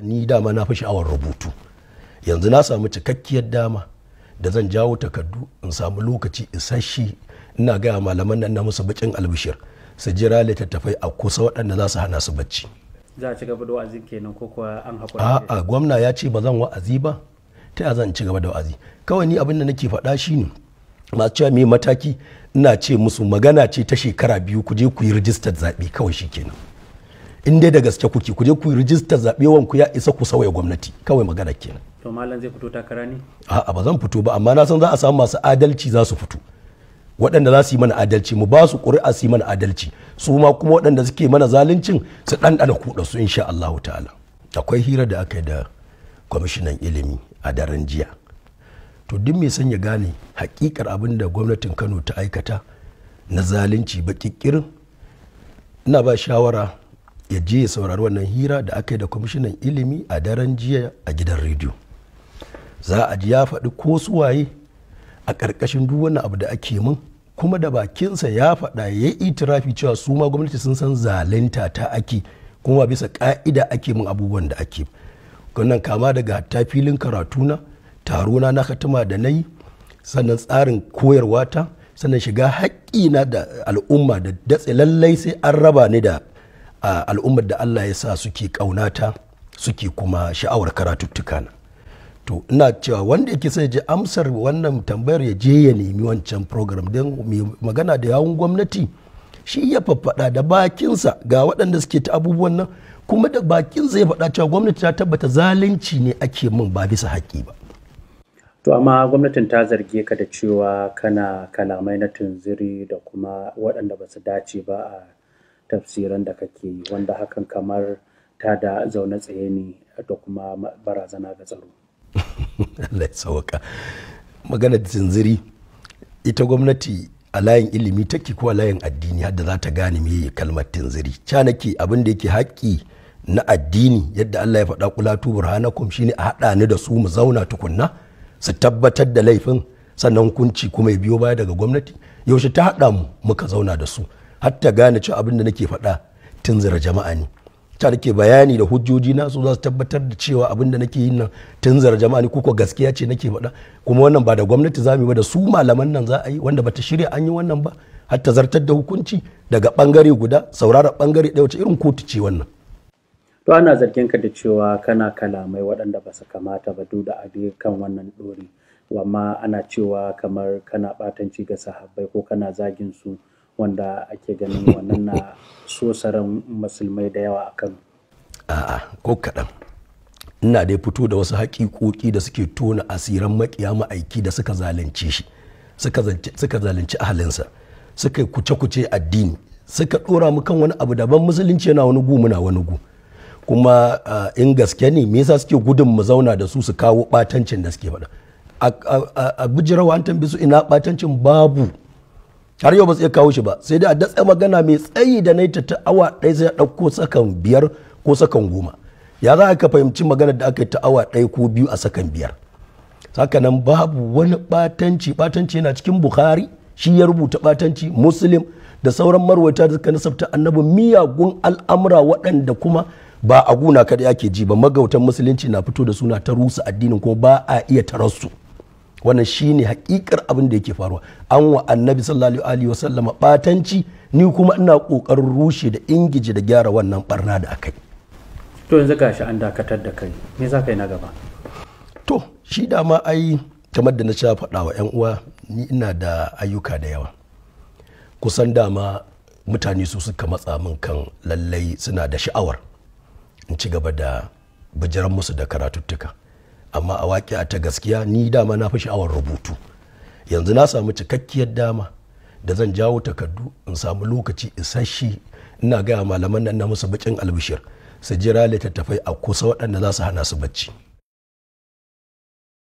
Ni dama na fi sha'awar rubutu. Yanzu na samu cikakkiyar dama da zan jawo takardu in samu lokaci isasshe ina gaya malaman nan na musu bakin albishir su jira littattafai a kusa waɗanda za su hana su bacci. Za a ci gaba da wa'azi kenan ko kuwa an haƙura? A'a, gwamna ya ce ba zan wa'azi ba, ta yaya zan ci gaba da wa'azi? Kawai ni abin da nake faɗa shine masu cewa me mataki, ina ce musu magana ce ta shekara 2 ku je ku yi rijistar zaɓe kawai shi kenan. In dai da gaske kuke ku je ku yi rijistar zaɓe wanku ya isa ku sauya gwamnati, kawai magana kenan. To malam zai fito takara ne? A'a, ba zan fito ba, amma na san za a samu masu adalci za su fito, waɗanda za su yi mana adalci, mu ba su ƙuri'a su yi mana adalci, su ma kuma waɗanda suke mana zaluncin su ɗanɗana kuɗa su insha Allahu ta'ala. Akwai hira da aka yi da kwamishinan ilimi a daren jiya, to duk mai son ya gane hakikar abin da gwamnatin Kano ta aikata na zalunci ba ƙirƙirin, ina ba shawara ya je ya saurari wannan hira da aka yi da kwamishinan ilimi a daren jiya a gidan rediyo. Za a ji ya faɗi ko suwaye a ƙarƙashin duk wannan abu da ake mun, kuma da bakinsa ya faɗa ya yi itirafi cewa su ma gwamnati sun san zalunta ta ake, kuma bisa ƙa'ida ake mun abubuwan da ake. Wannan kama daga hatta filin karatuna, tarona na hatima da na yi, sannan tsarin koyarwa ta, sannan shiga haƙƙina da al'umma da datse lallai sai an raba ni da al'ummar da Allah ya sa suke ƙaunata suke kuma sha'awar karatuttuka na. To ina cewa wanda yake sai je amsar wannan tambayar ya je ya nemi wancan program don mai magana da yawun gwamnati shi ya faffaɗa da bakinsa ga waɗanda suke ta abubuwan nan, kuma da bakinsa ya faɗa cewa gwamnati ta tabbata zalunci ne ake min ba bisa haƙƙi ba. To amma gwamnatin ta zarge ka da cewa kana kalamai na tunziri da kuma waɗanda ba su dace ba a tafsiran da kake yi, wanda hakan kamar ta da zaune tsaye ne da kuma barazana ga tsaro. Allah ya sauka. Magana da tunziri, ita gwamnati a layin ilimi take ko a layin addini hadda za ta gane me kalmar tunziri. Ca nake abin da yake haƙƙi na addini yadda Allah ya faɗa kulatu burhanakum shine a haɗa ni da su mu zauna tukunna su tabbatar da laifin, sannan hukunci kuma ya biyo baya daga gwamnati. Yaushe ta haɗa mu muka zauna da su har ta gane cewa abin da nake faɗa tunzira jama'a ne. Ta nake bayani da hujjoji na su za su tabbatar da cewa abin da nake yin nan tunzira jama'a ne, ko gaskiya ce nake faɗa. Kuma wannan ba da gwamnati za mu yi ba, da su malaman nan za a yi, wanda bata shirya an yi wannan ba har ta zartar da hukunci daga bangare guda saurara bangare ɗaya. Wace irin kotu ce wannan? To ana zargin ka da cewa kana kalamai waɗanda ba su kamata ba duk da abi kan wannan ɗori, amma ana cewa kamar kana ɓatanci ga sahabbai ko kana zagin su, wanda ake ganin wannan na sosaran musulmai da yawa a Kano. A'a, ko kaɗan. Ina dai fito da wasu haƙiƙoƙi da suke tona asiran maƙiya ma'aiki da suka zalunce shi, suka zalunci ahalinsa, suka yi kuce-kuce addini, suka ɗora mu kan wani abu daban, musulunci yana wani gu muna wani gu. Kuma in gaske ne me yasa suke gudun mu zauna da su su kawo ɓatancin da suke faɗa? A bijirawa an tambaye su ina ɓatancin, babu. Har yau ba su iya kawo shi ba, sai dai a datse magana mai tsayi da na ta awa ɗaya sai a ɗauko sakan 5 ko sakan 10. Ya za ka fahimci maganar da aka yi ta awa 1 ko 2 a sakan 5? Sakanan babu wani ɓatanci. Ɓatanci yana cikin Bukhari, shi ya rubuta ɓatanci, Muslim da sauran marwaita da suka nasabta annabi miyagun al'amura waɗanda kuma ba a guna kada ake ji ba. Magautan musulunci na fito da suna ta rusa addinin kuma ba a iya tararsu. Wannan shine hakikar abin da yake faruwa. An wa annabi sallallahu alaihi wasallama batanci, ni kuma ina kokarin rushe da ingiji da gyara wannan barna da akai. To yanzu gashi an dakatar da kai, me za ka yi na gaba? To shi dama ai kamar da na sha faɗa wa 'yan uwa, ni ina da ayyuka da yawa. Kusan dama mutane su suka matsa min kan lallai suna da sha'awar in ci gaba da bijiran musu da karatuttuka, amma a waƙi ta gaskiya ni dama na fi sha'awar rubutu. Yanzu na samu cikakkiyar dama da zan jawo takardu in samu lokaci isasshe ina gaya malaman nan na musu bakin albishir su jira littattafai a kusa waɗanda za su hana su bacci.